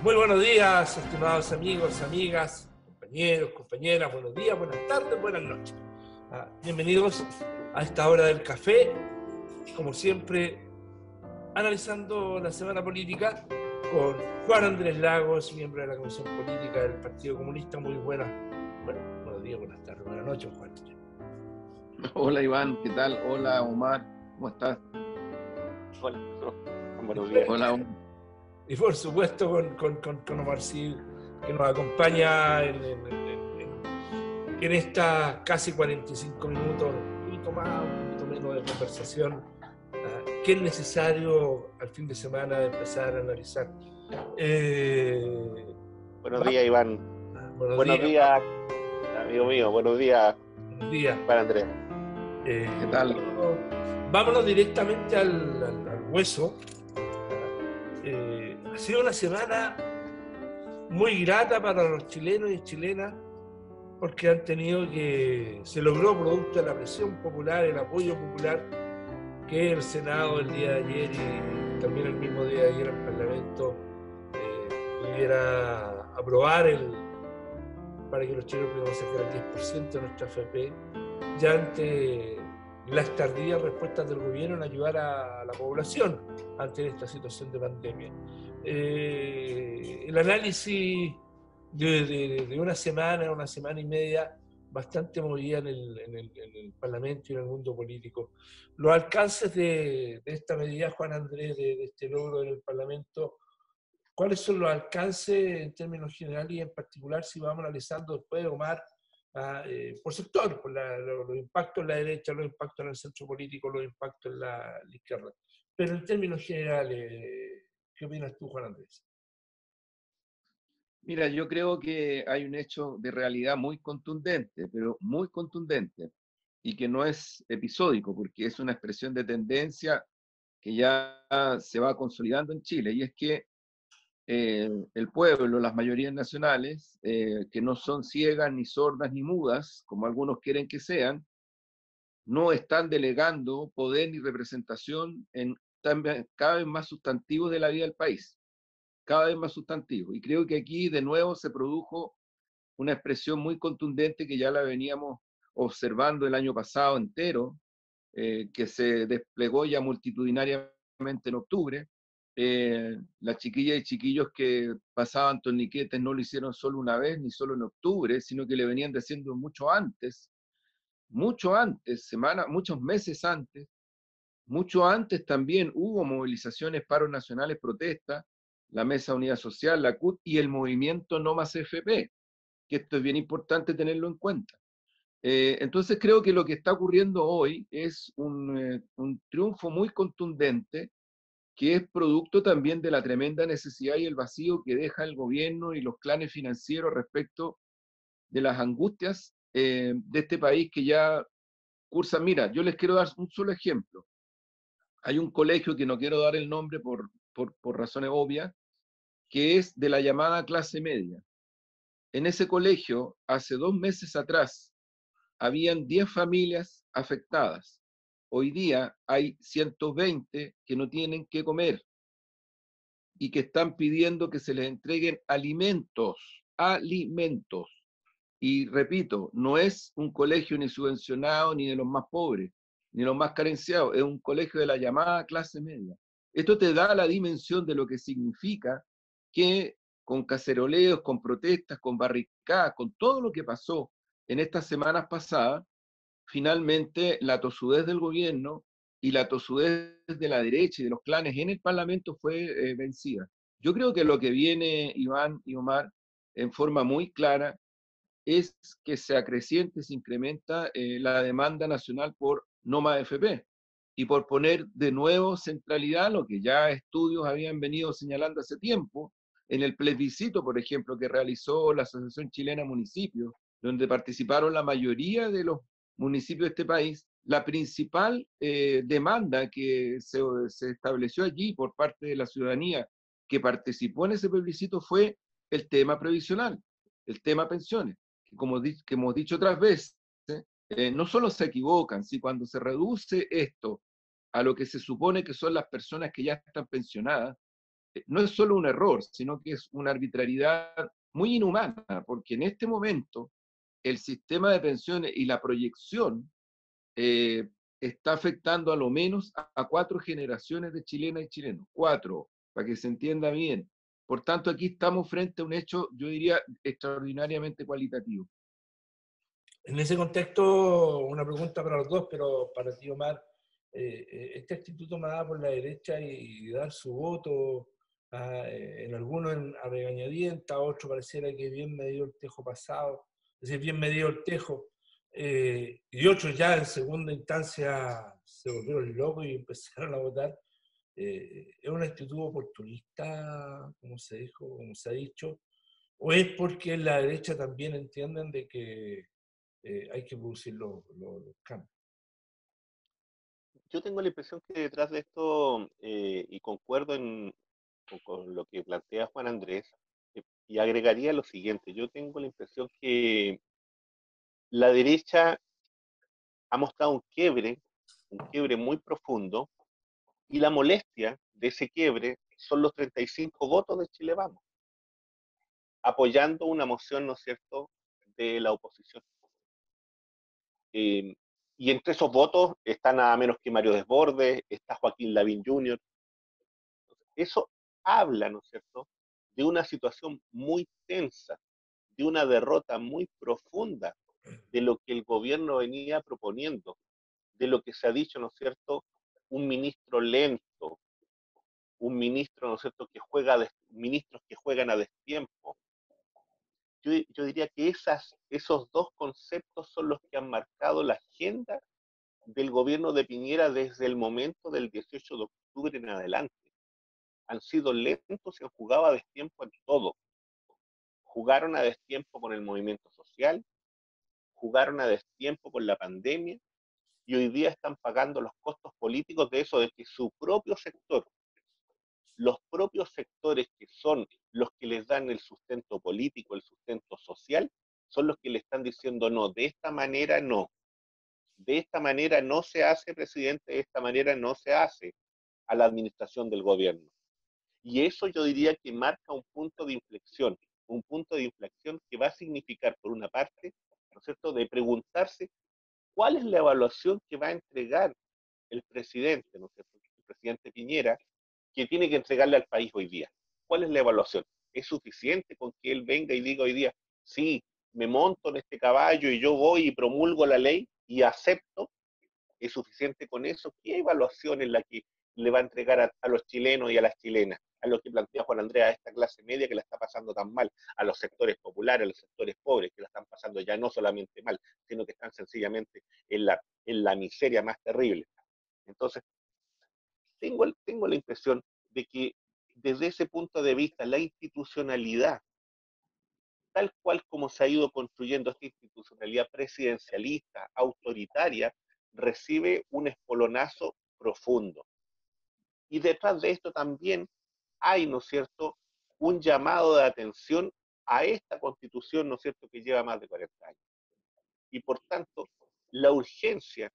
Muy buenos días, estimados amigos, amigas, compañeros, compañeras. Buenos días, buenas tardes, buenas noches. Bienvenidos a esta hora del café, como siempre, analizando la semana política con Juan Andrés Lagos, miembro de la Comisión Política del Partido Comunista. Muy buenos días, buenas tardes, buenas noches, Juan. Hola Iván, ¿qué tal? Hola Omar, ¿cómo estás? Hola, buenos días. Hola Omar. Y por supuesto con Omar Sil, que nos acompaña en estas casi 45 minutos, un poquito más, un poquito menos de conversación, que es necesario al fin de semana de empezar a analizar. Buenos días, Iván. Buenos días, amigo mío. Buenos días, Buenos días. Juan Andrés. ¿Qué tal? Vámonos directamente al hueso. Ha sido una semana muy grata para los chilenos y chilenas, porque se logró, producto de la presión popular, el apoyo popular, que el Senado el día de ayer y también el mismo día de ayer el Parlamento pudiera aprobar para que los chilenos pudieran sacar el 10% de nuestra AFP, ya ante las tardías respuestas del gobierno en ayudar a la población ante esta situación de pandemia. El análisis de una semana y media bastante movida en el Parlamento y en el mundo político. Los alcances de esta medida, Juan Andrés, de este logro en el Parlamento, ¿cuáles son los alcances en términos generales y en particular si vamos analizando después, Omar, por sector, por los impactos en la derecha, los impactos en el centro político, los impactos en la izquierda? Pero en términos generales, ¿qué opinas tú, Juan Andrés? Mira, yo creo que hay un hecho de realidad muy contundente, pero muy contundente, y que no es episódico, porque es una expresión de tendencia que ya se va consolidando en Chile, y es que el pueblo, las mayorías nacionales, que no son ciegas, ni sordas, ni mudas, como algunos quieren que sean, no están delegando poder ni representación en cada vez más sustantivos de la vida del país, cada vez más sustantivos. Y creo que aquí de nuevo se produjo una expresión muy contundente que ya la veníamos observando el año pasado entero, que se desplegó ya multitudinariamente en octubre. Las chiquillas y chiquillos que pasaban torniquetes no lo hicieron solo una vez, ni solo en octubre, sino que le venían diciendo mucho antes, muchos meses antes. Mucho antes también hubo movilizaciones, paros nacionales, protestas, la Mesa Unidad Social, la CUT y el movimiento No Más FP, que esto es bien importante tenerlo en cuenta. Entonces creo que lo que está ocurriendo hoy es un triunfo muy contundente, que es producto también de la tremenda necesidad y el vacío que deja el gobierno y los clanes financieros respecto de las angustias de este país que ya cursa. Mira, yo les quiero dar un solo ejemplo. Hay un colegio que no quiero dar el nombre por razones obvias, que es de la llamada clase media. En ese colegio, hace 2 meses atrás, habían 10 familias afectadas. Hoy día hay 120 que no tienen qué comer y que están pidiendo que se les entreguen alimentos, alimentos. Y repito, no es un colegio ni subvencionado ni de los más pobres, ni los más carenciados, es un colegio de la llamada clase media. Esto te da la dimensión de lo que significa que con caceroleos, con protestas, con barricadas, con todo lo que pasó en estas semanas pasadas, finalmente la tosudez del gobierno y la tosudez de la derecha y de los clanes en el Parlamento fue vencida. Yo creo que lo que viene, Iván y Omar, en forma muy clara, es que se acreciente, se incrementa la demanda nacional por no más FP y por poner de nuevo centralidad lo que ya estudios habían venido señalando hace tiempo, en el plebiscito, por ejemplo, que realizó la Asociación Chilena de Municipios, donde participaron la mayoría de los municipios de este país. La principal demanda que se estableció allí por parte de la ciudadanía que participó en ese plebiscito fue el tema previsional, el tema pensiones. Como hemos dicho otras veces, no solo se equivocan, si cuando se reduce esto a lo que se supone que son las personas que ya están pensionadas, no es solo un error, sino que es una arbitrariedad muy inhumana, porque en este momento el sistema de pensiones y la proyección está afectando a lo menos a 4 generaciones de chilenas y chilenos. 4, para que se entienda bien. Por tanto, aquí estamos frente a un hecho, yo diría, extraordinariamente cualitativo. En ese contexto, una pregunta para los dos, pero para ti, Omar, esta actitud tomada por la derecha y dar su voto, en algunos a regañadienta, a otros pareciera que bien medido el tejo pasado, es decir, bien medido el tejo, y otros ya en segunda instancia se volvieron locos y empezaron a votar. ¿Es una actitud oportunista, como se dijo, como se ha dicho? ¿O es porque en la derecha también entienden de que hay que producir los cambios? Yo tengo la impresión que detrás de esto, y concuerdo con lo que plantea Juan Andrés, y agregaría lo siguiente, yo tengo la impresión que la derecha ha mostrado un quiebre muy profundo, y la molestia de ese quiebre son los 35 votos de Chile Vamos, apoyando una moción, ¿no es cierto?, de la oposición. Eh, y entre esos votos está nada menos que Mario Desbordes, está Joaquín Lavín Jr. Eso habla, ¿no es cierto?, de una situación muy tensa, de una derrota muy profunda de lo que el gobierno venía proponiendo, de lo que se ha dicho, ¿no es cierto?, un ministro lento, un ministro, ¿no es cierto?, ministros que juegan a destiempo. Yo diría que esos dos conceptos son los que han marcado la agenda del gobierno de Piñera desde el momento del 18 de octubre en adelante. Han sido lentos y han jugado a destiempo en todo. Jugaron a destiempo con el movimiento social, jugaron a destiempo con la pandemia, y hoy día están pagando los costos políticos de eso, de que su propio sector, los propios sectores que son los que les dan el sustento político, el sustento social, son los que le están diciendo no, de esta manera no. De esta manera no se hace, presidente, de esta manera no se hace a la administración del gobierno. Y eso yo diría que marca un punto de inflexión que va a significar, por una parte, ¿no es cierto?, de preguntarse cuál es la evaluación que va a entregar el presidente, ¿no es cierto?, el presidente Piñera, que tiene que entregarle al país hoy día. ¿Cuál es la evaluación? ¿Es suficiente con que él venga y diga hoy día, sí, me monto en este caballo y yo voy y promulgo la ley y acepto? ¿Es suficiente con eso? ¿Qué evaluación es la que le va a entregar a los chilenos y a las chilenas? A lo que plantea Juan Andrea, a esta clase media que la está pasando tan mal, a los sectores populares, a los sectores pobres que la están pasando ya no solamente mal, sino que están sencillamente en la miseria más terrible. Entonces, tengo la impresión de que desde ese punto de vista, la institucionalidad, tal cual como se ha ido construyendo esta institucionalidad presidencialista, autoritaria, recibe un espolonazo profundo. Y detrás de esto también hay, ¿no es cierto?, un llamado de atención a esta constitución, ¿no es cierto?, que lleva más de 40 años. Y por tanto, la urgencia,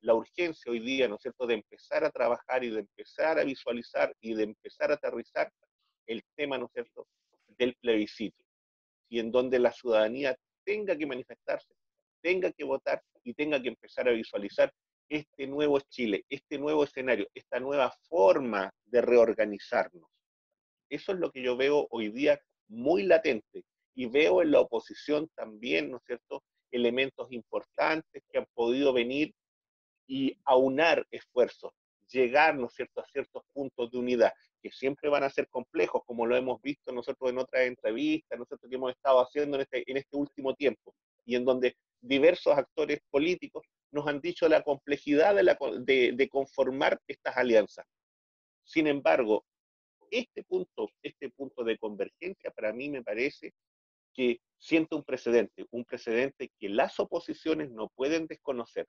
la urgencia hoy día, ¿no es cierto?, de empezar a trabajar y de empezar a visualizar y de empezar a aterrizar el tema, ¿no es cierto?, del plebiscito, y en donde la ciudadanía tenga que manifestarse, tenga que votar y tenga que empezar a visualizar este nuevo Chile, este nuevo escenario, esta nueva forma de reorganizarnos. Eso es lo que yo veo hoy día muy latente, y veo en la oposición también, ¿no es cierto?, elementos importantes que han podido venir y aunar esfuerzos, llegar, ¿no es cierto?, a ciertos puntos de unidad, que siempre van a ser complejos, como lo hemos visto nosotros en otras entrevistas, ¿no es cierto?, que hemos estado haciendo en este último tiempo, y en donde diversos actores políticos nos han dicho la complejidad de conformar estas alianzas. Sin embargo, este punto de convergencia para mí me parece que siente un precedente que las oposiciones no pueden desconocer.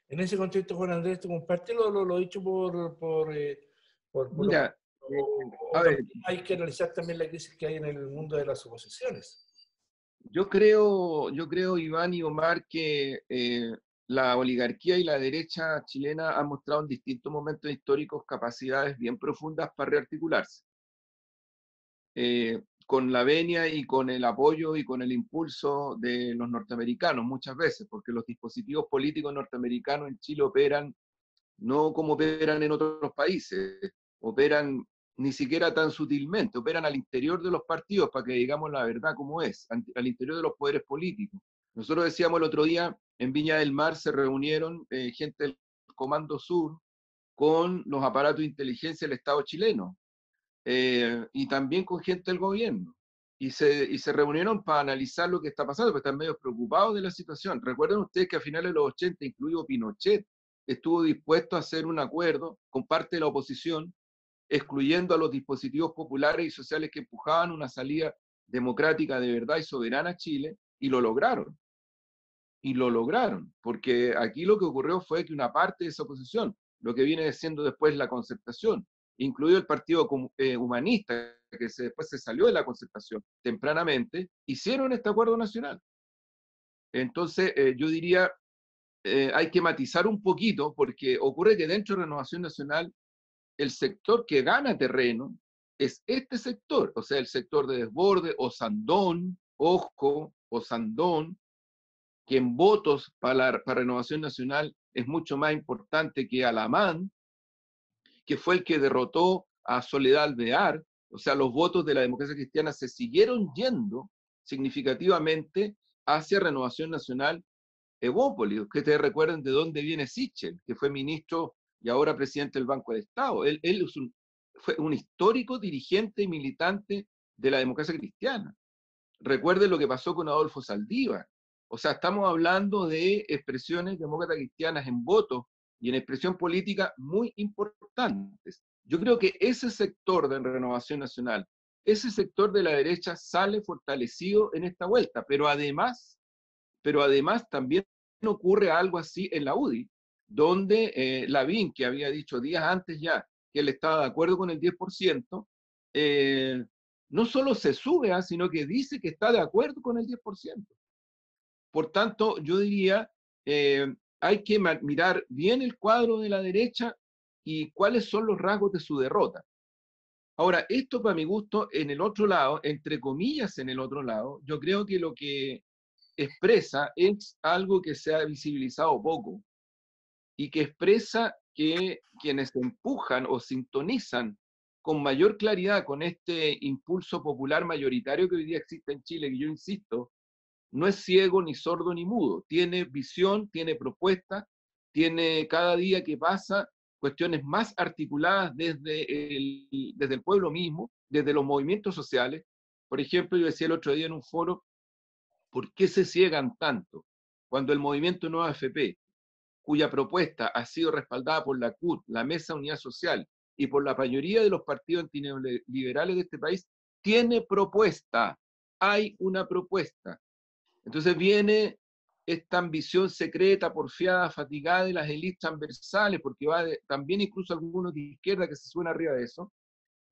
En ese contexto, Juan Andrés, ¿te comparte lo dicho por los... Mira, O a ver, también hay que analizar también la crisis que hay en el mundo de las oposiciones? yo creo, Iván y Omar, que la oligarquía y la derecha chilena han mostrado en distintos momentos históricos capacidades bien profundas para rearticularse. Con la venia y con el apoyo y con el impulso de los norteamericanos muchas veces, porque los dispositivos políticos norteamericanos en Chile operan no como operan en otros países, operan ni siquiera tan sutilmente, operan al interior de los partidos, para que digamos la verdad como es, al interior de los poderes políticos. Nosotros decíamos el otro día, en Viña del Mar se reunieron gente del Comando Sur con los aparatos de inteligencia del Estado chileno, y también con gente del gobierno. Y se reunieron para analizar lo que está pasando, porque están medio preocupados de la situación. Recuerden ustedes que a finales de los 80, incluido Pinochet, estuvo dispuesto a hacer un acuerdo con parte de la oposición, excluyendo a los dispositivos populares y sociales que empujaban una salida democrática de verdad y soberana a Chile, y lo lograron. Y lo lograron, porque aquí lo que ocurrió fue que una parte de esa oposición, lo que viene siendo después la concertación, incluido el Partido Humanista, que después se salió de la concertación tempranamente, hicieron este acuerdo nacional. Entonces, yo diría, hay que matizar un poquito, porque ocurre que dentro de Renovación Nacional, el sector que gana terreno es este sector, o sea, el sector de Desbordes, Osandón, Osco, Osandón, que en votos para Renovación Nacional es mucho más importante que Alamán, que fue el que derrotó a Soledad Alvear. O sea, los votos de la democracia cristiana se siguieron yendo significativamente hacia Renovación Nacional Evópolis. Que te recuerden de dónde viene Sichel, que fue ministro y ahora presidente del Banco de Estado. Él fue un histórico dirigente y militante de la democracia cristiana. Recuerden lo que pasó con Adolfo Saldívar. O sea, estamos hablando de expresiones demócratas cristianas en votos y en expresión política muy importantes. Yo creo que ese sector de Renovación Nacional, ese sector de la derecha sale fortalecido en esta vuelta, pero además también ocurre algo así en la UDI, donde Lavín, que había dicho días antes ya que él estaba de acuerdo con el 10%, no solo se sube, sino que dice que está de acuerdo con el 10%. Por tanto, yo diría, hay que mirar bien el cuadro de la derecha y cuáles son los rasgos de su derrota. Ahora, esto para mi gusto, en el otro lado, entre comillas en el otro lado, yo creo que lo que expresa es algo que se ha visibilizado poco y que expresa que quienes empujan o sintonizan con mayor claridad con este impulso popular mayoritario que hoy día existe en Chile, que yo insisto, no es ciego, ni sordo, ni mudo. Tiene visión, tiene propuesta, tiene cada día que pasa cuestiones más articuladas desde el pueblo mismo, desde los movimientos sociales. Por ejemplo, yo decía el otro día en un foro, ¿por qué se ciegan tanto cuando el movimiento Nueva AFP, cuya propuesta ha sido respaldada por la CUT, la Mesa de Unidad Social, y por la mayoría de los partidos antineoliberales de este país, tiene propuesta? Hay una propuesta. Entonces viene esta ambición secreta, porfiada, fatigada de las élites transversales, porque también incluso algunos de izquierda que se suben arriba de eso,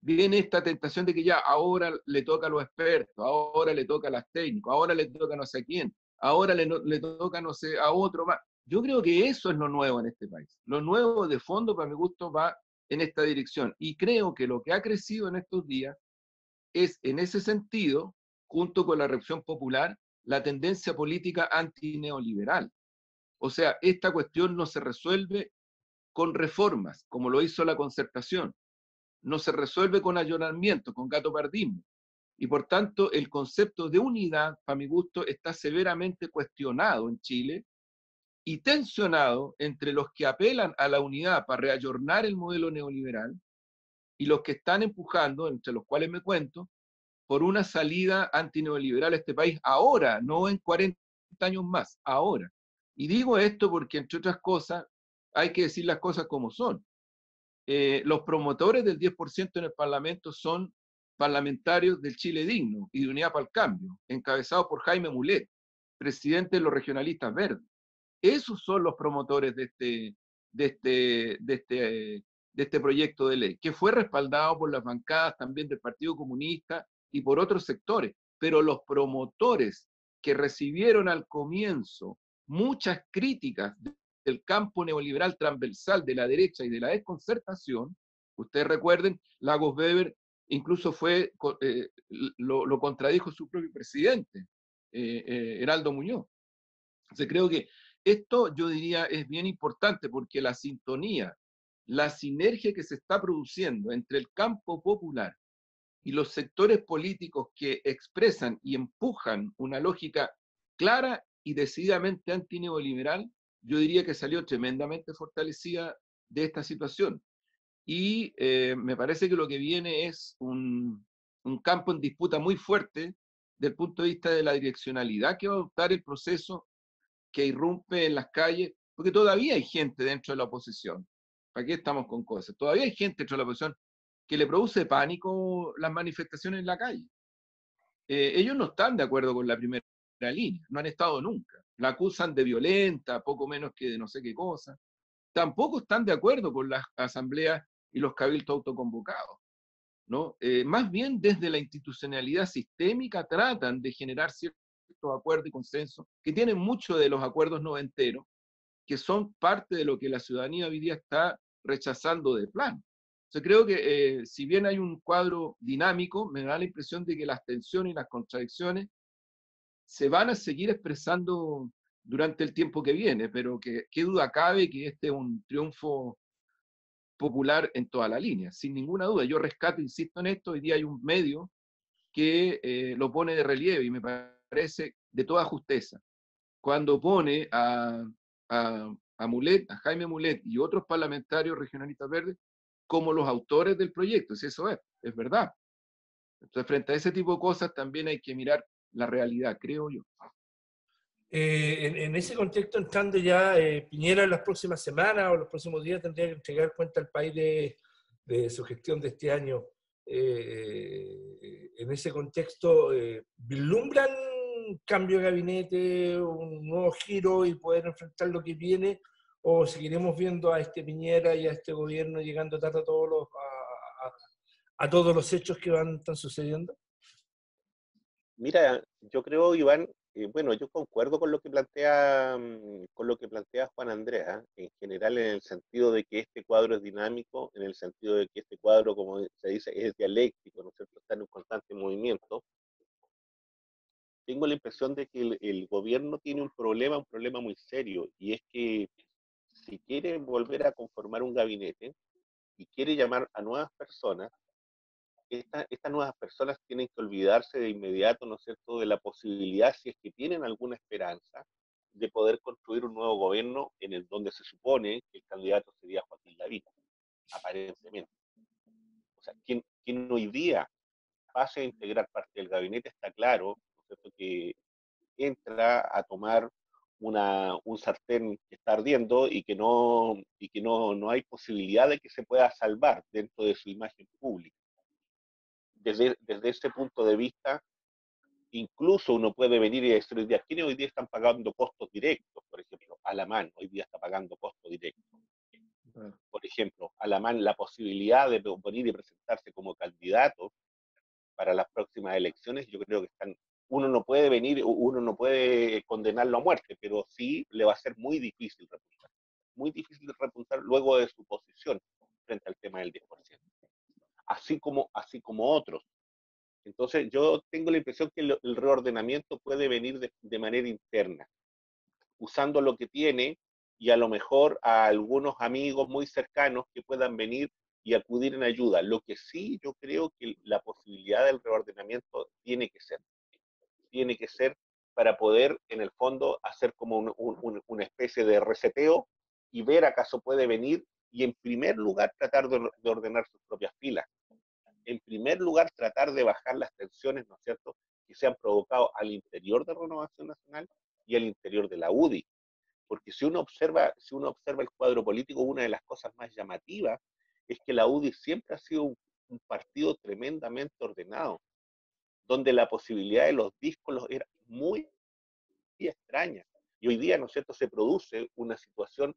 viene esta tentación de que ya ahora le toca a los expertos, ahora le toca a las técnicos, ahora le toca a no sé a quién, ahora le toca no sé a otro más. Yo creo que eso es lo nuevo en este país. Lo nuevo de fondo, para mi gusto, va en esta dirección. Y creo que lo que ha crecido en estos días es, en ese sentido, junto con la reacción popular, la tendencia política antineoliberal. O sea, esta cuestión no se resuelve con reformas, como lo hizo la concertación. No se resuelve con ayornamiento, con gatopardismo. Y por tanto, el concepto de unidad, para mi gusto, está severamente cuestionado en Chile y tensionado entre los que apelan a la unidad para reayornar el modelo neoliberal y los que están empujando, entre los cuales me cuento, por una salida antineoliberal a este país ahora, no en 40 años más, ahora. Y digo esto porque, entre otras cosas, hay que decir las cosas como son. Los promotores del 10% en el Parlamento son parlamentarios del Chile Digno y de Unidad para el Cambio, encabezados por Jaime Mulet, presidente de los regionalistas verdes. Esos son los promotores de este proyecto de ley, que fue respaldado por las bancadas también del Partido Comunista y por otros sectores. Pero los promotores que recibieron al comienzo muchas críticas del campo neoliberal transversal de la derecha y de la desconcertación. Ustedes recuerden, Lagos Weber incluso lo contradijo su propio presidente, Heraldo Muñoz. Entonces creo que esto, yo diría, es bien importante porque la sintonía, la sinergia que se está produciendo entre el campo popular y los sectores políticos que expresan y empujan una lógica clara y decididamente antineoliberal, yo diría que salió tremendamente fortalecida de esta situación. Y me parece que lo que viene es un campo en disputa muy fuerte desde el punto de vista de la direccionalidad que va a adoptar el proceso que irrumpe en las calles, porque todavía hay gente dentro de la oposición. ¿Para qué estamos con cosas? Todavía hay gente dentro de la oposición que le produce pánico las manifestaciones en la calle. Ellos no están de acuerdo con la primera línea, no han estado nunca. La acusan de violenta, poco menos que de no sé qué cosa. Tampoco están de acuerdo con las asambleas y los cabildos autoconvocados, ¿no? Más bien desde la institucionalidad sistémica tratan de generar ciertos acuerdos y consensos que tienen mucho de los acuerdos noventeros, que son parte de lo que la ciudadanía hoy día está rechazando de plano. Yo creo que si bien hay un cuadro dinámico, me da la impresión de que las tensiones y las contradicciones se van a seguir expresando durante el tiempo que viene, pero que qué duda cabe que este es un triunfo popular en toda la línea, sin ninguna duda. Yo rescato, insisto en esto, hoy día hay un medio que lo pone de relieve y me parece de toda justeza. Cuando pone a Mulet, a Jaime Mulet y otros parlamentarios regionalistas verdes como los autores del proyecto, si eso es verdad. Entonces, frente a ese tipo de cosas también hay que mirar la realidad, creo yo. En ese contexto, entrando ya, Piñera en las próximas semanas o los próximos días tendría que entregar cuenta al país de su gestión de este año. En ese contexto, ¿vislumbran cambio de gabinete, un nuevo giro y poder enfrentar lo que viene? ¿O seguiremos viendo a este Piñera y a este gobierno llegando tarde a todos los hechos que están sucediendo? Mira, yo creo, Iván, bueno, yo concuerdo con lo que plantea, con lo que plantea Juan Andrés, ¿ah? En general en el sentido de que este cuadro es dinámico, en el sentido de que este cuadro, como se dice, es dialéctico, ¿no es cierto? Está en un constante movimiento. Tengo la impresión de que el gobierno tiene un problema muy serio, y es que si quiere volver a conformar un gabinete y quiere llamar a nuevas personas, estas nuevas personas tienen que olvidarse de inmediato, ¿no es cierto?, de la posibilidad, si es que tienen alguna esperanza, de poder construir un nuevo gobierno en el donde se supone que el candidato sería Joaquín Lavín, aparentemente. O sea, quien hoy día pase a integrar parte del gabinete está claro, ¿no es cierto?, que entra a tomar un sartén que está ardiendo y que no hay posibilidad de que se pueda salvar dentro de su imagen pública. Desde ese punto de vista, incluso uno puede venir y decir hoy día, ¿quiénes hoy día están pagando costos directos? Por ejemplo, Alamán hoy día está pagando costos directos. Por ejemplo, Alamán, la posibilidad de venir y presentarse como candidato para las próximas elecciones, yo creo que uno no puede venir, uno no puede condenarlo a muerte, pero sí le va a ser muy difícil repuntar luego de su posición frente al tema del 10%, así como otros. Entonces yo tengo la impresión que el reordenamiento puede venir de manera interna, usando lo que tiene y a lo mejor a algunos amigos muy cercanos que puedan venir y acudir en ayuda. Lo que sí yo creo que la posibilidad del reordenamiento tiene que ser para poder en el fondo hacer como una especie de reseteo y ver acaso puede venir y en primer lugar tratar de ordenar sus propias filas. En primer lugar, tratar de bajar las tensiones, ¿no es cierto?, que se han provocado al interior de Renovación Nacional y al interior de la UDI. Porque si uno observa el cuadro político, una de las cosas más llamativas es que la UDI siempre ha sido un partido tremendamente ordenado, donde la posibilidad de los díscolos era muy extraña. Y hoy día, ¿no es cierto?, se produce una situación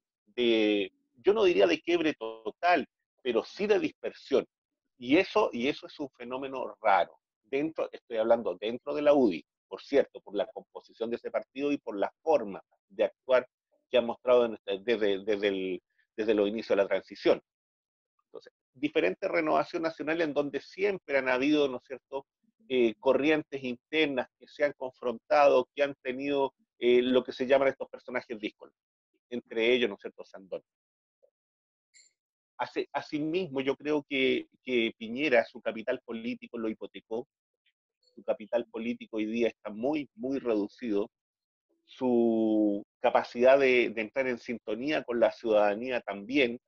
yo no diría de quiebre total, pero sí de dispersión. Y eso es un fenómeno raro. Estoy hablando dentro de la UDI, por cierto, por la composición de ese partido y por la forma de actuar que han mostrado desde los inicios de la transición. Entonces, diferentes renovación nacional en donde siempre han habido, ¿no es cierto?, corrientes internas que se han confrontado, que han tenido lo que se llaman estos personajes díscolos, entre ellos, ¿no es cierto?, Sandón. Asimismo, yo creo que Piñera, su capital político lo hipotecó, su capital político hoy día está muy, muy reducido, su capacidad de entrar en sintonía con la ciudadanía también,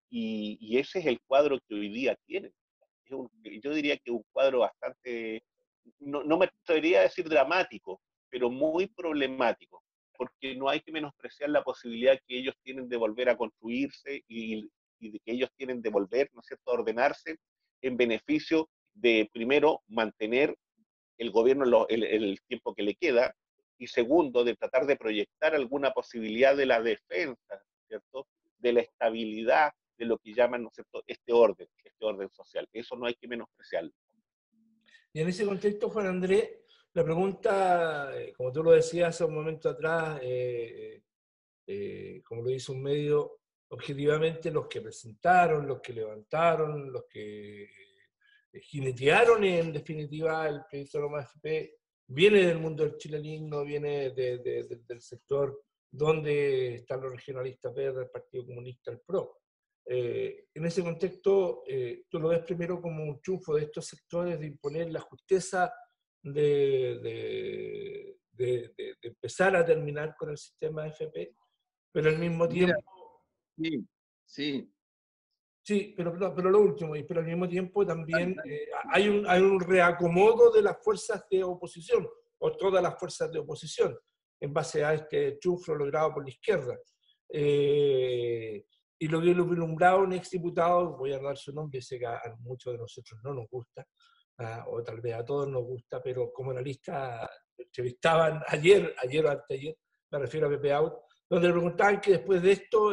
y ese es el cuadro que hoy día tienen. Yo diría que un cuadro bastante, no me atrevería a decir dramático, pero muy problemático, porque no hay que menospreciar la posibilidad que ellos tienen de volver a construirse y de que ellos tienen de volver, ¿no es cierto?, a ordenarse en beneficio de, primero, mantener el gobierno el tiempo que le queda, y segundo, de tratar de proyectar alguna posibilidad de la defensa, ¿cierto?, de la estabilidad de lo que llaman, ¿no es cierto?, este orden social. Eso no hay que menospreciarlo. Y en ese contexto, Juan Andrés, la pregunta, como tú lo decías hace un momento atrás, como lo hizo un medio, objetivamente los que presentaron, los que levantaron, los que jinetearon en definitiva el proyecto de Loma FP, viene del mundo del chilenismo, viene del sector donde están los regionalistas verdes, el Partido Comunista, el PRO. En ese contexto, tú lo ves primero como un triunfo de estos sectores de imponer la justeza de empezar a terminar con el sistema FP, pero al mismo Mira, tiempo... sí, sí. Sí, pero lo último, pero al mismo tiempo también hay un reacomodo de las fuerzas de oposición, o todas las fuerzas de oposición, en base a este triunfo logrado por la izquierda. Y lo que lo vislumbrado un exdiputado, voy a dar su nombre, sé que a muchos de nosotros no nos gusta, o tal vez a todos nos gusta, pero como analista entrevistaban ayer o anteayer, me refiero a Pepe Out, donde le preguntaban que después de esto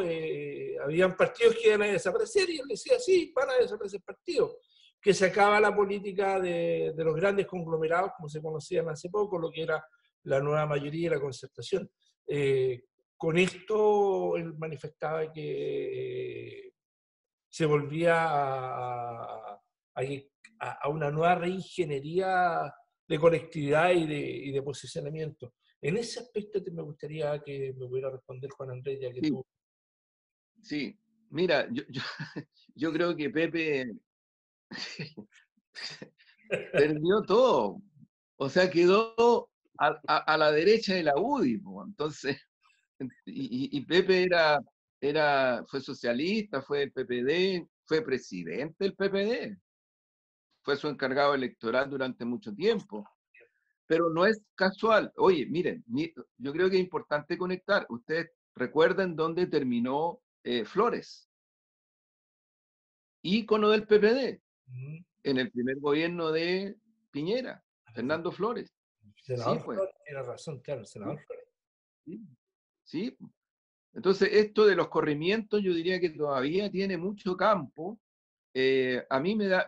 habían partidos que iban a desaparecer, y él decía, sí, van a desaparecer partidos, que se acaba la política de los grandes conglomerados, como se conocían hace poco, lo que era la nueva mayoría y la concertación. Con esto él manifestaba que se volvía a una nueva reingeniería de conectividad y de posicionamiento. En ese aspecto me gustaría que me pudiera responder, Juan Andrés, ya que Sí, tú... sí. Mira, yo creo que Pepe perdió todo. O sea, quedó a la derecha de la UDI. Entonces, y Pepe fue socialista, fue del PPD, fue presidente del PPD, fue su encargado electoral durante mucho tiempo. Pero no es casual. Oye, miren, yo creo que es importante conectar. Ustedes recuerdan dónde terminó Flores, ícono del PPD, en el primer gobierno de Piñera, Fernando Flores. Sí, Senador pues. Flores, tiene razón, claro, senador Flores. Sí, sí. Entonces, esto de los corrimientos, yo diría que todavía tiene mucho campo. A mí me da,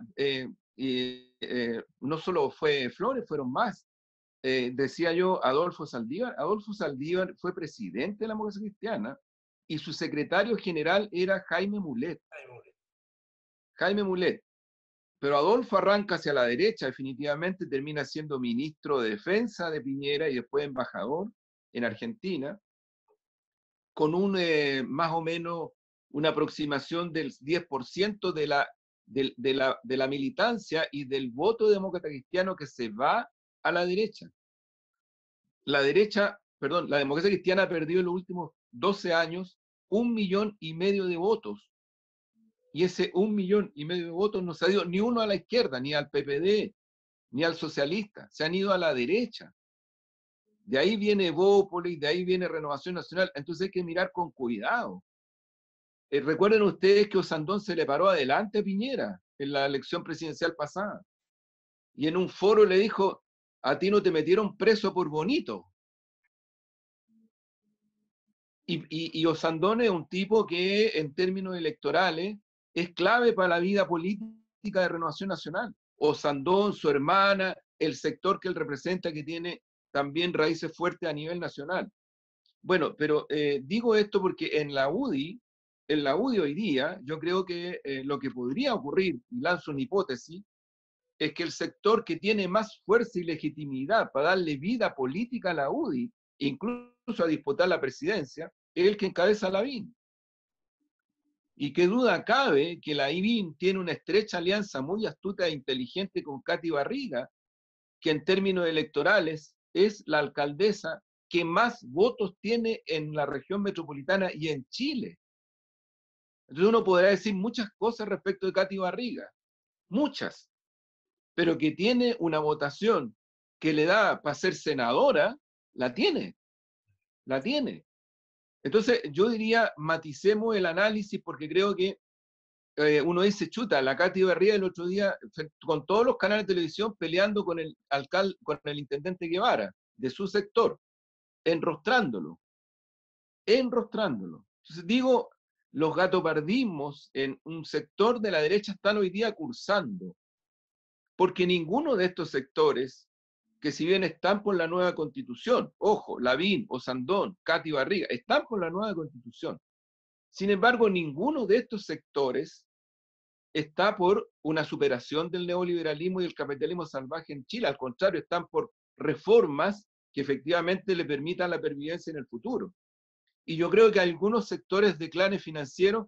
no solo fue Flores, fueron más. Decía yo, Adolfo Saldívar. Adolfo Saldívar fue presidente de la Democracia Cristiana y su secretario general era Jaime Mulet. Jaime Mulet. Pero Adolfo arranca hacia la derecha, definitivamente termina siendo ministro de Defensa de Piñera y después embajador en Argentina, con más o menos una aproximación del 10% de la militancia y del voto demócrata cristiano que se va a la derecha. La democracia cristiana ha perdido en los últimos 12 años 1,5 millones de votos. Y ese 1,5 millones de votos no se ha ido ni uno a la izquierda, ni al PPD, ni al socialista. Se han ido a la derecha. De ahí viene Evópolis, de ahí viene Renovación Nacional. Entonces hay que mirar con cuidado. Recuerden ustedes que Osandón se le paró adelante a Piñera en la elección presidencial pasada. Y en un foro le dijo, a ti no te metieron preso por bonito. Y Osandón es un tipo que en términos electorales es clave para la vida política de Renovación Nacional. Osandón, su hermana, el sector que él representa, que tiene también raíces fuertes a nivel nacional. Bueno, pero digo esto porque en la UDI hoy día, yo creo que lo que podría ocurrir, y lanzo una hipótesis, es que el sector que tiene más fuerza y legitimidad para darle vida política a la UDI, incluso a disputar la presidencia, es el que encabeza la Lavín. Y qué duda cabe que la IBIN tiene una estrecha alianza muy astuta e inteligente con Katy Barriga, que en términos electorales es la alcaldesa que más votos tiene en la región metropolitana y en Chile. Entonces uno podrá decir muchas cosas respecto de Katy Barriga, muchas, pero que tiene una votación que le da para ser senadora, la tiene, la tiene. Entonces yo diría, maticemos el análisis porque creo que uno dice, chuta, la Katy Barriga el otro día, con todos los canales de televisión, peleando con el alcalde, con el intendente Guevara, de su sector, enrostrándolo, enrostrándolo. Entonces digo, los gatopardismos en un sector de la derecha están hoy día cursando, porque ninguno de estos sectores, que si bien están por la nueva constitución, ojo, Lavín, Osandón, Katy Barriga, están por la nueva constitución. Sin embargo, ninguno de estos sectores está por una superación del neoliberalismo y el capitalismo salvaje en Chile. Al contrario, están por reformas que efectivamente le permitan la pervivencia en el futuro. Y yo creo que algunos sectores de clanes financieros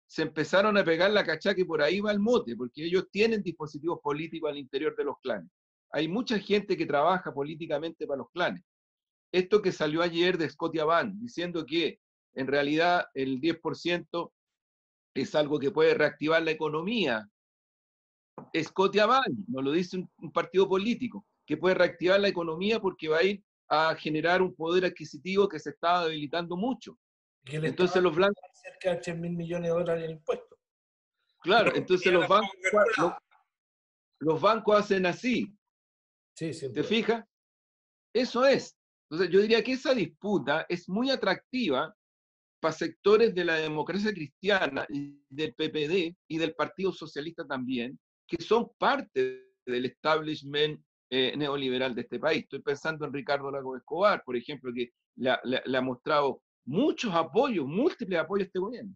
se empezaron a pegar la cachaca y por ahí va el mote, porque ellos tienen dispositivos políticos al interior de los clanes. Hay mucha gente que trabaja políticamente para los clanes. Esto que salió ayer de Scotiabank, diciendo que en realidad el 10% es algo que puede reactivar la economía. Scotiabank, no lo dice un partido político, que puede reactivar la economía porque va a ir a generar un poder adquisitivo que se estaba debilitando mucho. Que le Entonces los blancos, cerca de 3.000 millones de dólares en impuestos. claro, entonces los bancos hacen así, Sí, sin ¿te duda. fijas? Eso es. Entonces yo diría que esa disputa es muy atractiva para sectores de la democracia cristiana y del PPD y del Partido Socialista también, que son parte del establishment neoliberal de este país. Estoy pensando en Ricardo Lago Escobar, por ejemplo, que le ha mostrado muchos apoyos, múltiples apoyos a este gobierno,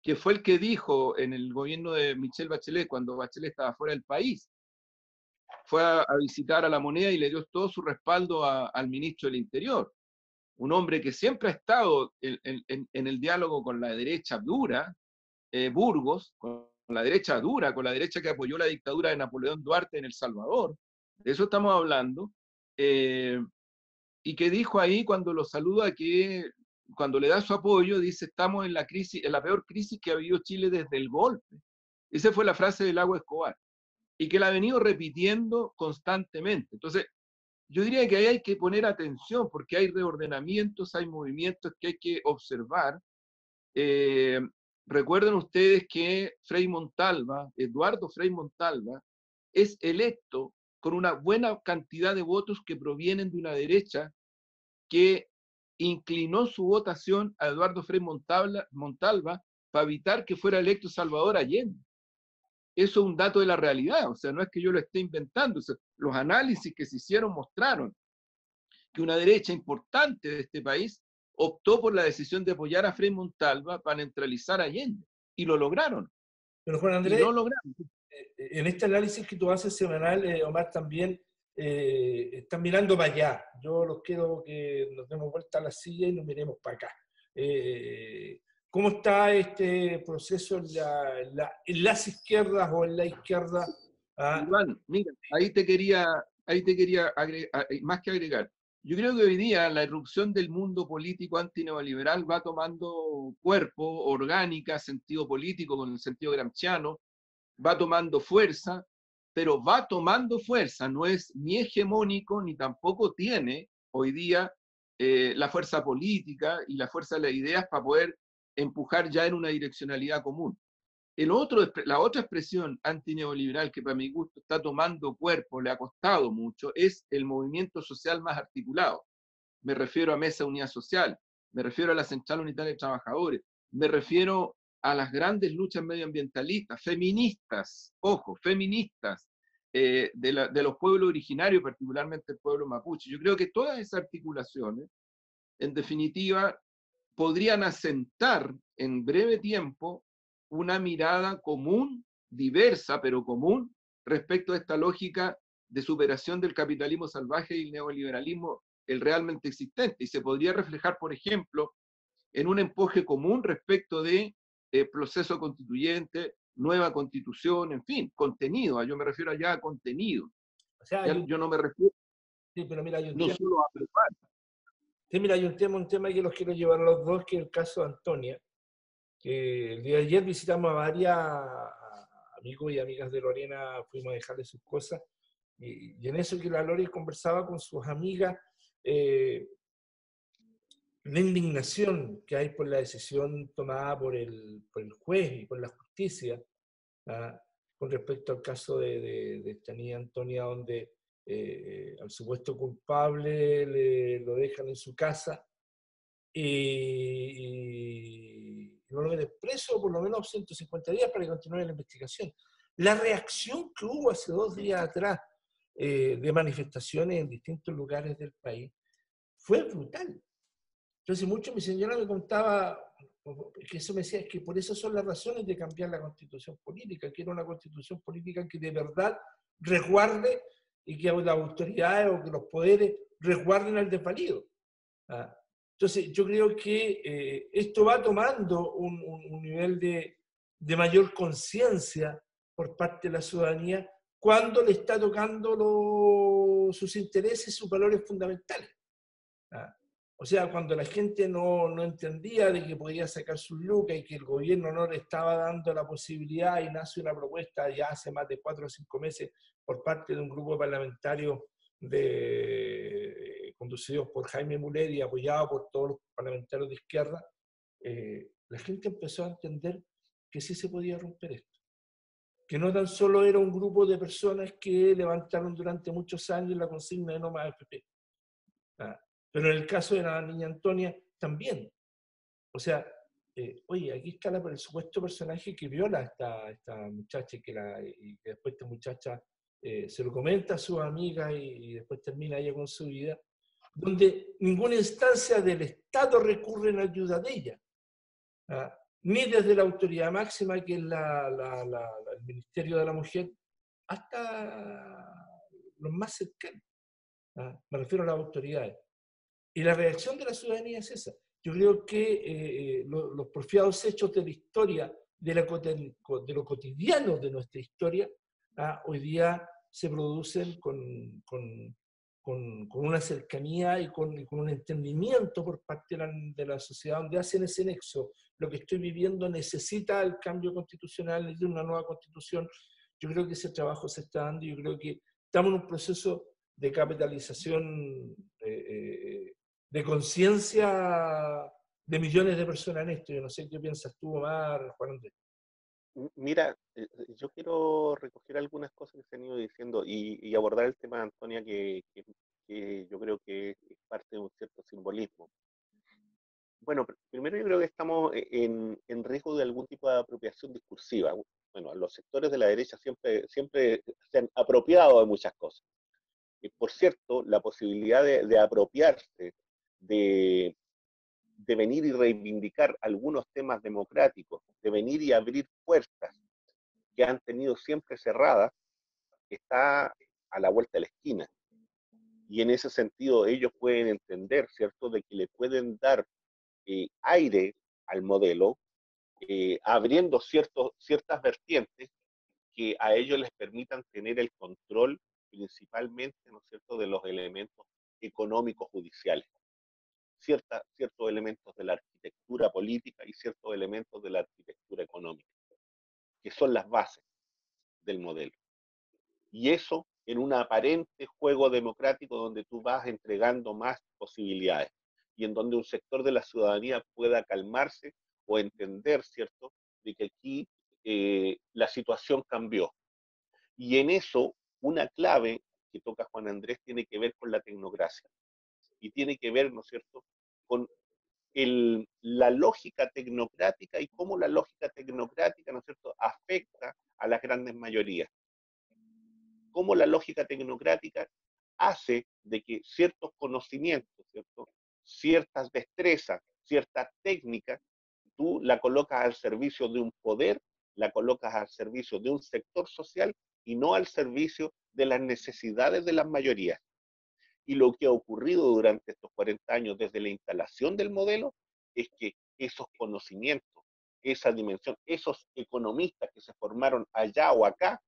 que fue el que dijo en el gobierno de Michelle Bachelet, cuando Bachelet estaba fuera del país, fue a visitar a La Moneda y le dio todo su respaldo al ministro del Interior, un hombre que siempre ha estado en el diálogo con la derecha dura, Burgos, con la derecha dura, con la derecha que apoyó la dictadura de Napoleón Duarte en El Salvador, de eso estamos hablando, y que dijo ahí cuando lo saluda que cuando le da su apoyo, dice, estamos en la crisis, en la peor crisis que ha vivido Chile desde el golpe. Esa fue la frase del Lago Escobar, y que la ha venido repitiendo constantemente. Entonces, yo diría que ahí hay que poner atención porque hay reordenamientos, hay movimientos que hay que observar. Eh, Recuerden ustedes que Frei Montalva, Eduardo Frei Montalva, es electo con una buena cantidad de votos que provienen de una derecha que inclinó su votación a Eduardo Frei Montalva para evitar que fuera electo Salvador Allende. Eso es un dato de la realidad, o sea, no es que yo lo esté inventando, o sea, los análisis que se hicieron mostraron que una derecha importante de este país optó por la decisión de apoyar a Frei Montalva para neutralizar a Allende. Y lo lograron. Pero Juan Y Andrés, lo lograron. en este análisis que tú haces semanal, Omar, también están mirando para allá. Yo los quiero que nos demos vuelta a la silla y nos miremos para acá. ¿Cómo está este proceso en las izquierdas o en la izquierda? Iván, mira, ahí te quería más que agregar. Yo creo que hoy día la irrupción del mundo político antineoliberal va tomando cuerpo, orgánica, sentido político, con el sentido gramsciano, va tomando fuerza, pero va tomando fuerza, no es ni hegemónico ni tampoco tiene hoy día la fuerza política y la fuerza de las ideas para poder empujar ya en una direccionalidad común. La otra expresión antineoliberal que para mi gusto está tomando cuerpo, le ha costado mucho, es el movimiento social más articulado. Me refiero a Mesa Unidad Social, me refiero a la Central Unitaria de Trabajadores, me refiero a las grandes luchas medioambientalistas, feministas, ojo, feministas, de los pueblos originarios, particularmente el pueblo mapuche. Yo creo que todas esas articulaciones en definitiva, podrían asentar en breve tiempo una mirada común, diversa, pero común, respecto a esta lógica de superación del capitalismo salvaje y el neoliberalismo, el realmente existente. Y se podría reflejar, por ejemplo, en un empuje común respecto de proceso constituyente, nueva constitución, en fin, contenido. Yo me refiero allá a contenido. O sea, Yo no me refiero sí, pero mira, hay un no tema, solo a preparar. sí, mira, hay un tema que los quiero llevar a los dos, que es el caso de Antonia, que el día de ayer visitamos a varias amigos y amigas de Lorena, fuimos a dejarle sus cosas, y en eso que la Lori conversaba con sus amigas, la indignación que hay por la decisión tomada por el juez y por la justicia, ¿ah? Con respecto al caso de esta niña Antonia, donde al supuesto culpable lo dejan en su casa y no lo meten preso por lo menos 150 días para que continúe la investigación. La reacción que hubo hace 2 días atrás de manifestaciones en distintos lugares del país fue brutal. Entonces, mucho mi señora me contaba, que eso me decía, es que por eso son las razones de cambiar la constitución política, que era una constitución política que de verdad resguarde y que las autoridades o que los poderes resguarden al desvalido. ¿Ah? Entonces, yo creo que esto va tomando un nivel de mayor conciencia por parte de la ciudadanía cuando le está tocando sus intereses, sus valores fundamentales. ¿Ah? O sea, cuando la gente no entendía de que podía sacar sus lucas y que el gobierno no le estaba dando la posibilidad, y nace una propuesta ya hace más de 4 o 5 meses por parte de un grupo parlamentario conducidos por Jaime Muller y apoyado por todos los parlamentarios de izquierda, la gente empezó a entender que sí se podía romper esto. Que no tan solo era un grupo de personas que levantaron durante muchos años la consigna de no más AFP. ¿Ah? Pero en el caso de la niña Antonia, también. O sea, oye, aquí está el supuesto personaje que viola a esta muchacha y que después esta muchacha se lo comenta a sus amigas y después termina ella con su vida, donde ninguna instancia del Estado recurre en ayuda de ella. ¿Ah? Ni desde la autoridad máxima, que es el Ministerio de la Mujer, hasta los más cercanos. ¿Ah? Me refiero a las autoridades. Y la reacción de la ciudadanía es esa. Yo creo que los porfiados hechos de la historia, de lo cotidiano de nuestra historia, hoy día se producen con una cercanía y con un entendimiento por parte de la sociedad, donde hacen ese nexo. Lo que estoy viviendo necesita el cambio constitucional, de una nueva constitución. Yo creo que ese trabajo se está dando y yo creo que estamos en un proceso de capitalización de conciencia de millones de personas en esto. Yo no sé qué piensas tú, Omar, Juan Andrés. Mira, yo quiero recoger algunas cosas que se han ido diciendo y abordar el tema de Antonia, que yo creo que es parte de un cierto simbolismo. Bueno, primero yo creo que estamos en riesgo de algún tipo de apropiación discursiva. Bueno, los sectores de la derecha siempre se han apropiado de muchas cosas. Y por cierto, la posibilidad de apropiarse, de, de venir y reivindicar algunos temas democráticos, de venir y abrir puertas que han tenido siempre cerradas, está a la vuelta de la esquina. Y en ese sentido ellos pueden entender, ¿cierto?, de que le pueden dar aire al modelo, abriendo ciertas vertientes que a ellos les permitan tener el control principalmente, ¿no es cierto?, de los elementos económicos judiciales, ciertos elementos de la arquitectura política y ciertos elementos de la arquitectura económica, que son las bases del modelo. Y eso en un aparente juego democrático donde tú vas entregando más posibilidades y en donde un sector de la ciudadanía pueda calmarse o entender, ¿cierto?, de que aquí la situación cambió. Y en eso, una clave que toca Juan Andrés tiene que ver con la tecnocracia. Y tiene que ver, ¿no es cierto?, con la lógica tecnocrática y cómo la lógica tecnocrática, ¿no es cierto?, afecta a las grandes mayorías. Cómo la lógica tecnocrática hace de que ciertos conocimientos, ¿cierto?, ciertas destrezas, ciertas técnicas, tú la colocas al servicio de un poder, la colocas al servicio de un sector social y no al servicio de las necesidades de las mayorías. Y lo que ha ocurrido durante estos 40 años desde la instalación del modelo es que esos conocimientos, esa dimensión, esos economistas que se formaron allá o acá,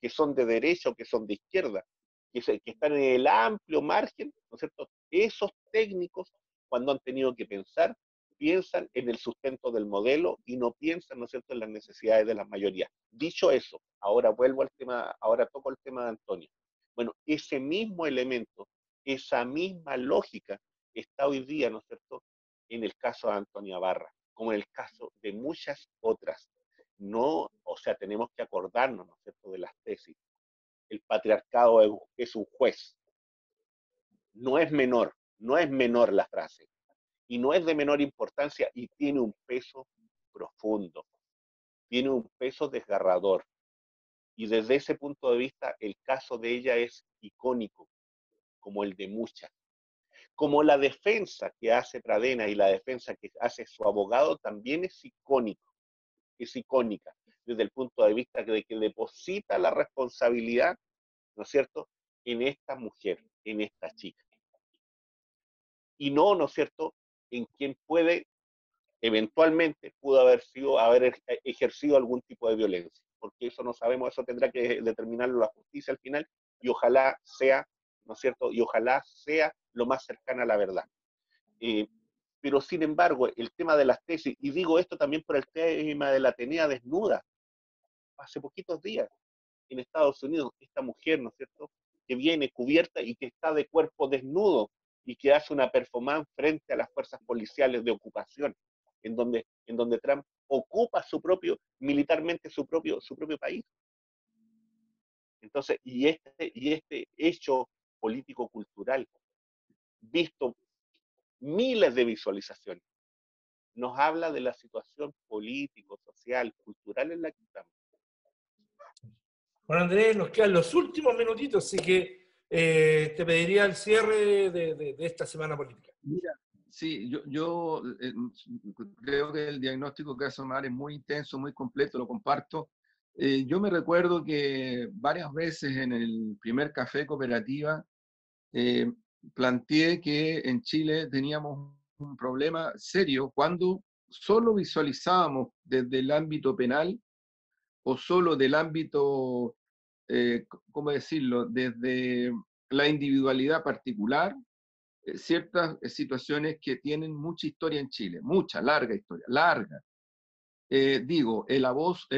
que son de derecha o que son de izquierda, que están en el amplio margen, ¿no es cierto? Esos técnicos, cuando han tenido que pensar, piensan en el sustento del modelo y no piensan, ¿no es cierto?, en las necesidades de las mayorías. Dicho eso, ahora vuelvo al tema, ahora toco el tema de Antonio. Bueno, ese mismo elemento, esa misma lógica está hoy día, ¿no es cierto?, en el caso de Antonia Barra, como en el caso de muchas otras. No, o sea, tenemos que acordarnos, ¿no es cierto?, de las tesis. El patriarcado es un juez. No es menor, no es menor la frase. Y no es de menor importancia y tiene un peso profundo, tiene un peso desgarrador. Y desde ese punto de vista, el caso de ella es icónico, como el de muchas. Como la defensa que hace Pradena y la defensa que hace su abogado también es icónico, es icónica, desde el punto de vista de que deposita la responsabilidad, ¿no es cierto?, en esta mujer, en esta chica. Y no, ¿no es cierto?, en quien puede, eventualmente, pudo haber ejercido algún tipo de violencia, porque eso no sabemos, eso tendrá que determinarlo la justicia al final, y ojalá sea, ¿no es cierto?, y ojalá sea lo más cercana a la verdad. Pero sin embargo, el tema de las tesis, y digo esto también por el tema de la Atenea desnuda, hace poquitos días en Estados Unidos, esta mujer, ¿no es cierto?, que viene cubierta y que está de cuerpo desnudo y que hace una performance frente a las fuerzas policiales de ocupación, en donde Trump ocupa militarmente su propio país. Entonces, y este hecho político-cultural, visto miles de visualizaciones, nos habla de la situación político, social, cultural en la que estamos. Bueno, Andrés, nos quedan los últimos minutitos, así que te pediría el cierre de esta semana política. Mira, sí, yo creo que el diagnóstico que hace Omar es muy intenso, muy completo, lo comparto. Yo me recuerdo que varias veces en el primer café cooperativa planteé que en Chile teníamos un problema serio cuando solo visualizábamos desde el ámbito penal o solo del ámbito, ¿cómo decirlo?, desde la individualidad particular, ciertas situaciones que tienen mucha historia en Chile, mucha, larga historia, larga. Digo, el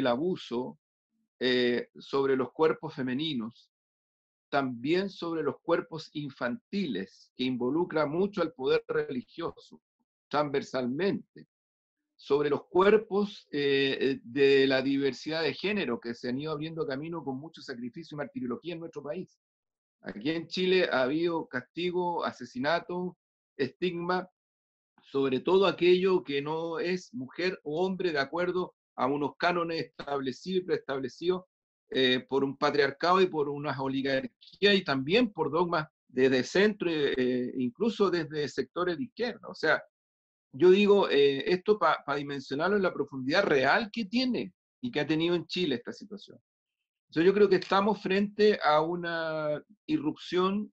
abuso sobre los cuerpos femeninos, también sobre los cuerpos infantiles, que involucra mucho al poder religioso, transversalmente, sobre los cuerpos de la diversidad de género que se han ido abriendo camino con mucho sacrificio y martirología en nuestro país. Aquí en Chile ha habido castigo, asesinato, estigma, sobre todo aquello que no es mujer o hombre de acuerdo a unos cánones establecidos y preestablecidos por un patriarcado y por unas oligarquías y también por dogmas desde centro, incluso desde sectores de izquierda. O sea, yo digo esto para dimensionarlo en la profundidad real que tiene y que ha tenido en Chile esta situación. Entonces yo creo que estamos frente a una irrupción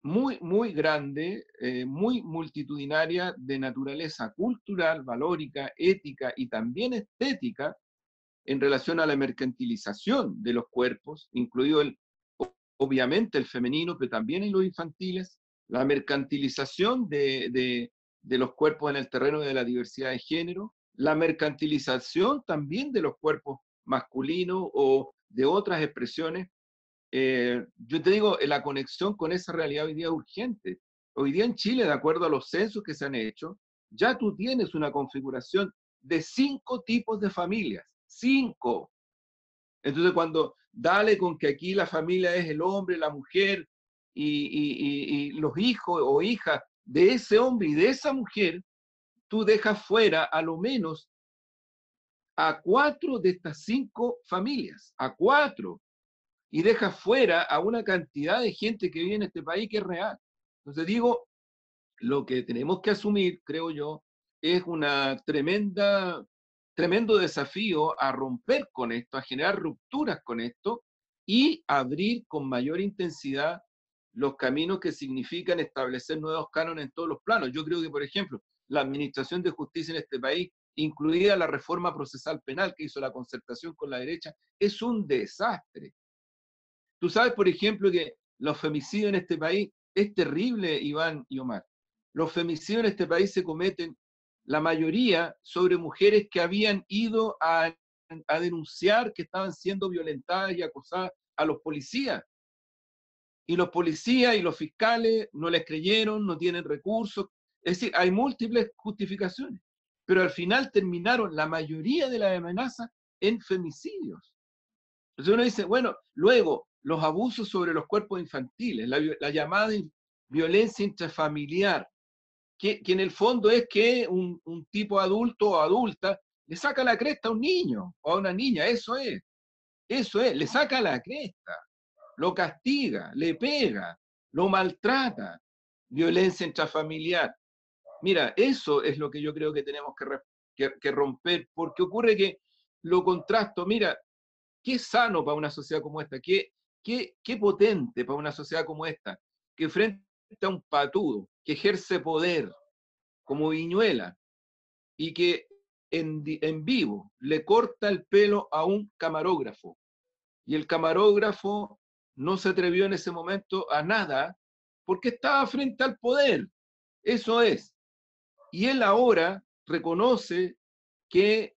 muy, muy grande, muy multitudinaria de naturaleza cultural, valórica, ética y también estética en relación a la mercantilización de los cuerpos, incluido obviamente el femenino, pero también en los infantiles, la mercantilización de los cuerpos en el terreno de la diversidad de género, la mercantilización también de los cuerpos masculinos o de otras expresiones. Yo te digo, la conexión con esa realidad hoy día es urgente. Hoy día en Chile, de acuerdo a los censos que se han hecho, ya tú tienes una configuración de 5 tipos de familias. 5. Entonces, cuando dale con que aquí la familia es el hombre, la mujer y los hijos o hijas de ese hombre y de esa mujer, tú dejas fuera a lo menos a 4 de estas 5 familias, a 4, y dejas fuera a una cantidad de gente que vive en este país que es real. Entonces digo, lo que tenemos que asumir, creo yo, es una tremendo desafío a romper con esto, a generar rupturas con esto y abrir con mayor intensidad los caminos que significan establecer nuevos cánones en todos los planos. Yo creo que, por ejemplo, la administración de justicia en este país, incluida la reforma procesal penal que hizo la concertación con la derecha, es un desastre. Tú sabes, por ejemplo, que los femicidios en este país es terrible, Iván y Omar. Los femicidios en este país se cometen, la mayoría, sobre mujeres que habían ido a denunciar que estaban siendo violentadas y acosadas a los policías. Y los policías y los fiscales no les creyeron, no tienen recursos. Es decir, hay múltiples justificaciones. Pero al final terminaron la mayoría de las amenazas en femicidios. Entonces uno dice, bueno, luego los abusos sobre los cuerpos infantiles, la llamada violencia intrafamiliar, que en el fondo es que un tipo adulto o adulta le saca la cresta a un niño o a una niña, eso es, le saca la cresta, lo castiga, le pega, lo maltrata, violencia intrafamiliar. Mira, eso es lo que yo creo que tenemos que romper, porque ocurre que lo contrasto, mira, qué sano para una sociedad como esta, qué potente para una sociedad como esta, que frente a un patudo que ejerce poder como Viñuela y que en vivo le corta el pelo a un camarógrafo y el camarógrafo no se atrevió en ese momento a nada porque estaba frente al poder. Eso es. Y él ahora reconoce que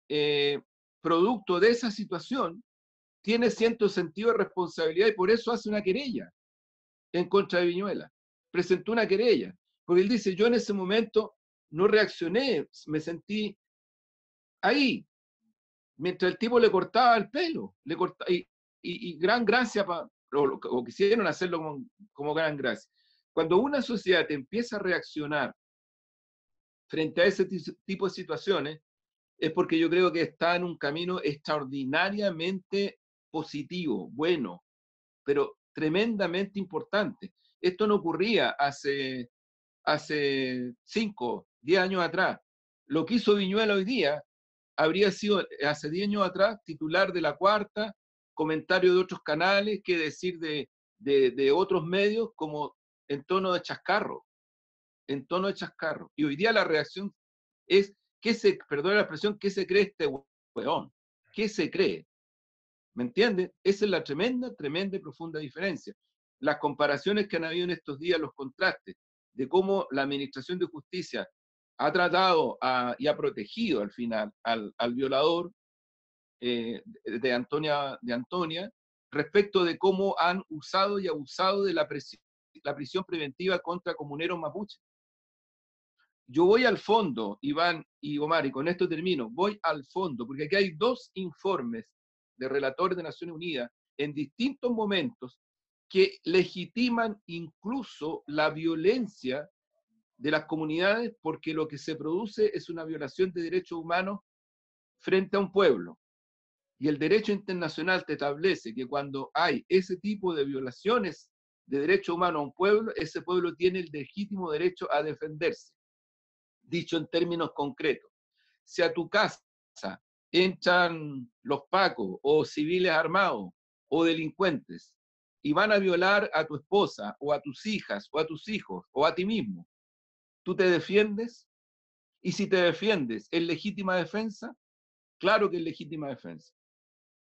producto de esa situación tiene cierto sentido de responsabilidad y por eso hace una querella en contra de Viñuela. Presentó una querella, porque él dice, yo en ese momento no reaccioné, me sentí ahí, mientras el tipo le cortaba el pelo, y gran gracia, o quisieron hacerlo como gran gracia. Cuando una sociedad empieza a reaccionar frente a ese tipo de situaciones, es porque yo creo que está en un camino extraordinariamente positivo, bueno, pero tremendamente importante. Esto no ocurría hace 5, 10 años atrás. Lo que hizo Viñuela hoy día habría sido hace 10 años atrás titular de La Cuarta, comentario de otros canales, qué decir de otros medios, como en tono de chascarro. Y hoy día la reacción es, perdona la expresión, ¿qué se cree este hueón? ¿Qué se cree? ¿Me entiendes? Esa es la tremenda y profunda diferencia. Las comparaciones que han habido en estos días, los contrastes, de cómo la Administración de Justicia ha tratado y ha protegido al final al violador de Antonia, respecto de cómo han usado y abusado de la prisión preventiva contra comuneros mapuches. Yo voy al fondo, Iván y Omar, y con esto termino, voy al fondo, porque aquí hay 2 informes de relatores de Naciones Unidas en distintos momentos que legitiman incluso la violencia de las comunidades porque lo que se produce es una violación de derechos humanos frente a un pueblo. Y el derecho internacional te establece que cuando hay ese tipo de violaciones de derechos humanos a un pueblo, ese pueblo tiene el legítimo derecho a defenderse. Dicho en términos concretos, si a tu casa entran los pacos o civiles armados o delincuentes y van a violar a tu esposa o a tus hijas o a tus hijos o a ti mismo, ¿tú te defiendes? Y si te defiendes, ¿es legítima defensa? Claro que es legítima defensa.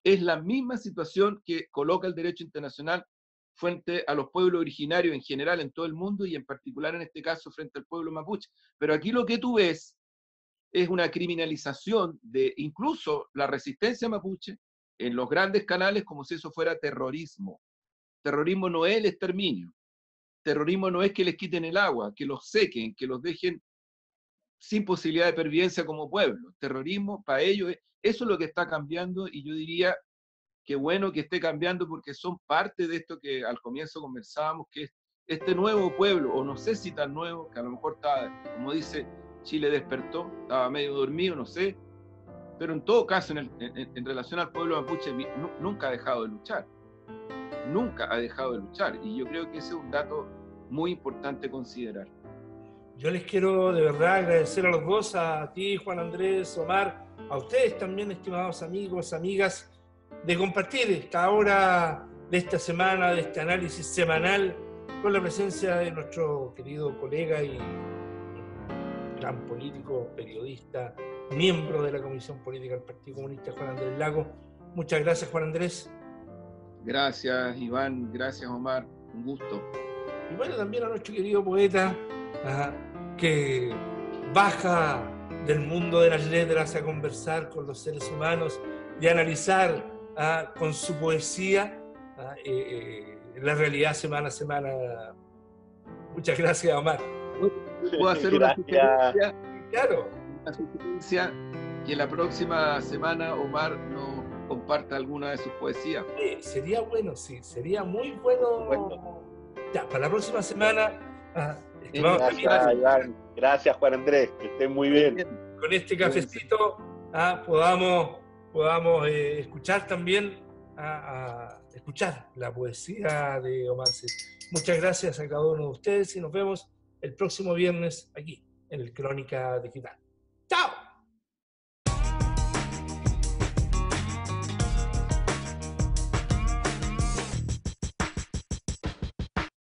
Es la misma situación que coloca el derecho internacional frente a los pueblos originarios en general en todo el mundo y en particular en este caso frente al pueblo mapuche. Pero aquí lo que tú ves es una criminalización de incluso la resistencia mapuche en los grandes canales como si eso fuera terrorismo. Terrorismo no es el exterminio. Terrorismo no es que les quiten el agua, que los sequen, que los dejen sin posibilidad de pervivencia como pueblo. Terrorismo para ellos, eso es lo que está cambiando y yo diría que bueno que esté cambiando porque son parte de esto que al comienzo conversábamos, que es este nuevo pueblo, o no sé si tan nuevo, que a lo mejor estaba, como dice, Chile despertó, estaba medio dormido, no sé, pero en todo caso, en relación al pueblo mapuche, nunca ha dejado de luchar. Nunca ha dejado de luchar. Y yo creo que ese es un dato muy importante considerar. Yo les quiero de verdad agradecer a los dos, a ti, Juan Andrés, Omar, a ustedes también, estimados amigos, amigas, de compartir cada hora de esta semana, de este análisis semanal, con la presencia de nuestro querido colega y gran político, periodista, miembro de la Comisión Política del Partido Comunista, Juan Andrés Lago. Muchas gracias, Juan Andrés. Gracias, Iván. Gracias, Omar. Un gusto. Y bueno, también a nuestro querido poeta, que baja del mundo de las letras a conversar con los seres humanos y a analizar con su poesía la realidad semana a semana. Muchas gracias, Omar. ¿Puedo hacer una sugerencia? Claro. Una sugerencia, que la próxima semana Omar nos comparta alguna de sus poesías. Sería bueno, sí, sería muy bueno. Ya, para la próxima semana. Gracias, Iván. Gracias, Juan Andrés. Que estén muy bien. Con este cafecito podamos escuchar también escuchar la poesía de Omar Cid. Muchas gracias a cada uno de ustedes y nos vemos el próximo viernes aquí en el Crónica Digital.